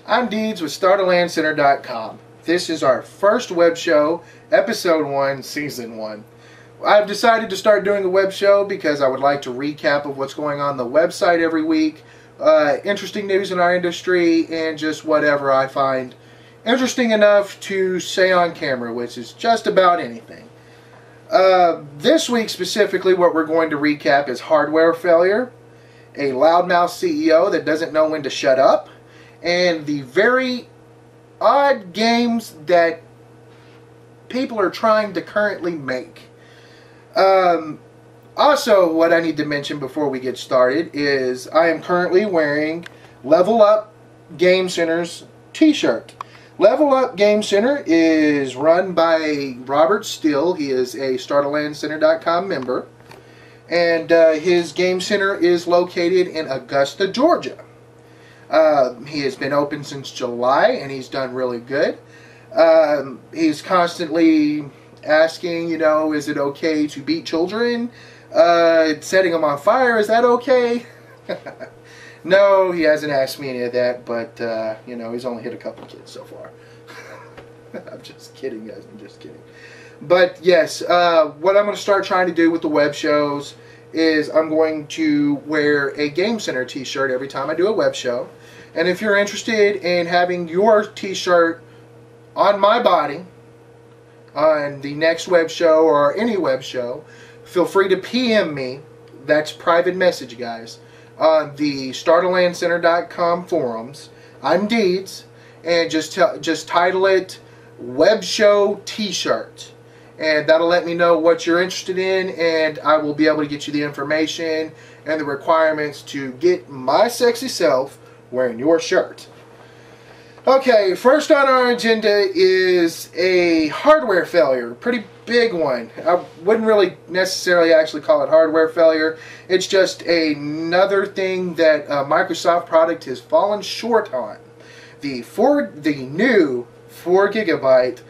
I'm Deeds with StarterLandCenter.com. This is our first web show, Episode 1, Season 1. I've decided to start doing a web show because I would like to recap of what's going on the website every week, interesting news in our industry, and just whatever I find interesting enough to say on camera, which is just about anything. This week specifically, what we're going to recap is hardware failure, a loudmouth CEO that doesn't know when to shut up, and the very odd games that people are trying to currently make. Also, what I need to mention before we get started is I am currently wearing Level Up Game Center's t-shirt. Level Up Game Center is run by Robert Steele. He is a StarterLandCenter.com member. And his game center is located in Augusta, Georgia. He has been open since July, and he's done really good. He's constantly asking, you know, is it okay to beat children? Setting them on fire, is that okay? No, he hasn't asked me any of that, but, you know, he's only hit a couple kids so far. I'm just kidding, guys, I'm just kidding. But, yes, what I'm going to start trying to do with the web shows is I'm going to wear a Game Center t-shirt every time I do a web show. And if you're interested in having your t-shirt on my body on the next web show or any web show, feel free to PM me. That's private message, guys, on the StarterLandCenter.com forums. I'm Deeds, and just title it Web Show T-shirt, and that'll let me know what you're interested in, and I will be able to get you the information and the requirements to get my sexy self wearing your shirt. Okay, first on our agenda is a hardware failure. Pretty big one. I wouldn't really necessarily actually call it hardware failure. It's just another thing that a Microsoft product has fallen short on. The new 4 GB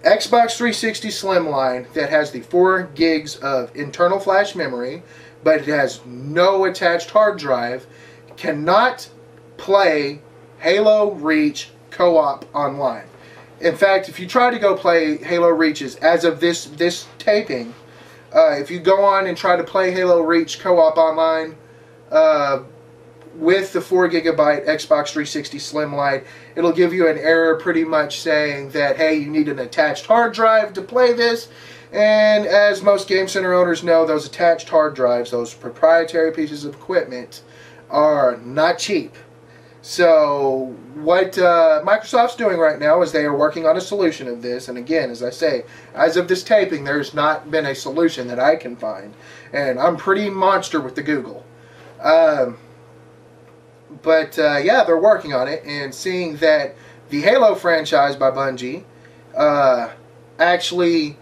Xbox 360 Slimline that has the 4 gigs of internal flash memory, but it has no attached hard drive, cannot play Halo Reach co-op online. In fact, if you try to go play Halo Reaches as of this taping, if you go on and try to play Halo Reach co-op online with the 4 GB Xbox 360 Slimline, it'll give you an error pretty much saying that, hey, you need an attached hard drive to play this. And as most Game Center owners know, those attached hard drives, those proprietary pieces of equipment, are not cheap. So what Microsoft's doing right now is they are working on a solution of this. And again, as I say, as of this taping, there's not been a solution that I can find. And I'm pretty monster with the Google. Yeah, they're working on it. And seeing that the Halo franchise by Bungie actually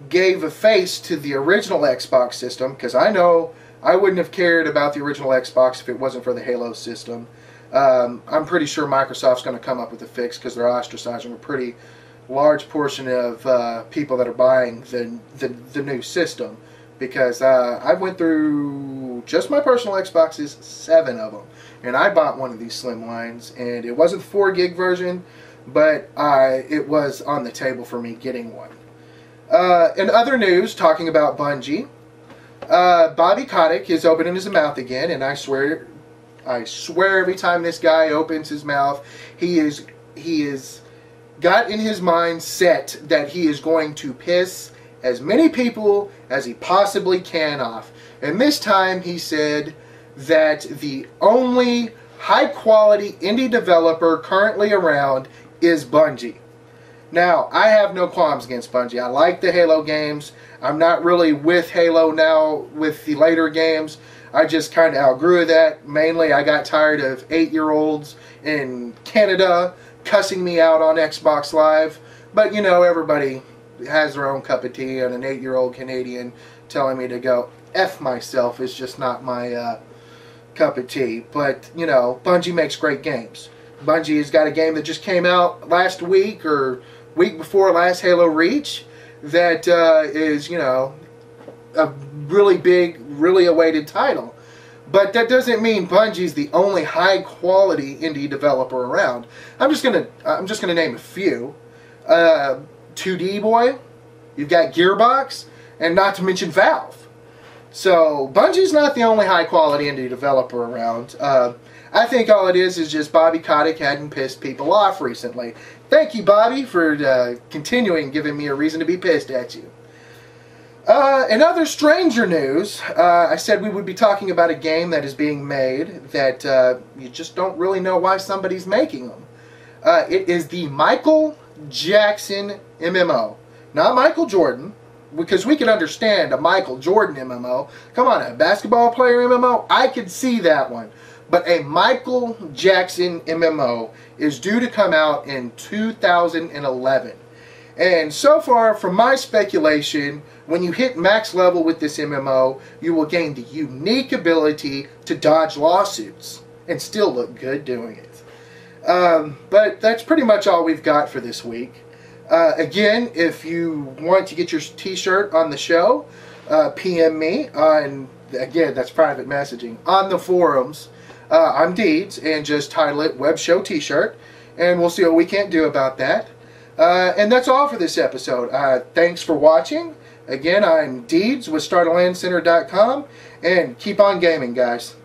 gave a face to the original Xbox system, because I know I wouldn't have cared about the original Xbox if it wasn't for the Halo system. I'm pretty sure Microsoft's going to come up with a fix because they're ostracizing a pretty large portion of people that are buying the new system. Because I went through just my personal Xboxes, 7 of them, and I bought one of these Slimlines, and it wasn't the 4 gig version, but it was on the table for me getting one. In other news, talking about Bungie, Bobby Kotick is opening his mouth again, and I swear every time this guy opens his mouth, he is got in his mind set that he is going to piss as many people as he possibly can off. And this time he said that the only high-quality indie developer currently around is Bungie. Now, I have no qualms against Bungie. I like the Halo games. I'm not really with Halo now with the later games. I just kind of outgrew that. Mainly, I got tired of 8-year-olds in Canada cussing me out on Xbox Live. But, you know, everybody has their own cup of tea, and an 8-year-old Canadian telling me to go F myself is just not my cup of tea. But, you know, Bungie makes great games. Bungie has got a game that just came out last week or week before last, Halo Reach, that is, you know, a really big, really awaited title. But that doesn't mean Bungie's the only high-quality indie developer around. I'm just gonna name a few. 2D Boy, you've got Gearbox, and not to mention Valve. So Bungie's not the only high-quality indie developer around. I think all it is just Bobby Kotick hadn't pissed people off recently. Thank you, Bobby, for continuing giving me a reason to be pissed at you. In other stranger news, I said we would be talking about a game that is being made that you just don't really know why somebody's making them. It is the Michael Jackson MMO. Not Michael Jordan, because we can understand a Michael Jordan MMO. Come on, a basketball player MMO? I could see that one. But a Michael Jackson MMO is due to come out in 2011. And so far, from my speculation, when you hit max level with this MMO, you will gain the unique ability to dodge lawsuits and still look good doing it. But that's pretty much all we've got for this week. Again, if you want to get your t-shirt on the show, PM me on, again, that's private messaging, on the forums. I'm Deeds, and just title it Webshow T-shirt, and we'll see what we can't do about that. And that's all for this episode. Thanks for watching. Again, I'm Deeds with StarterLandCenter.com, and keep on gaming, guys.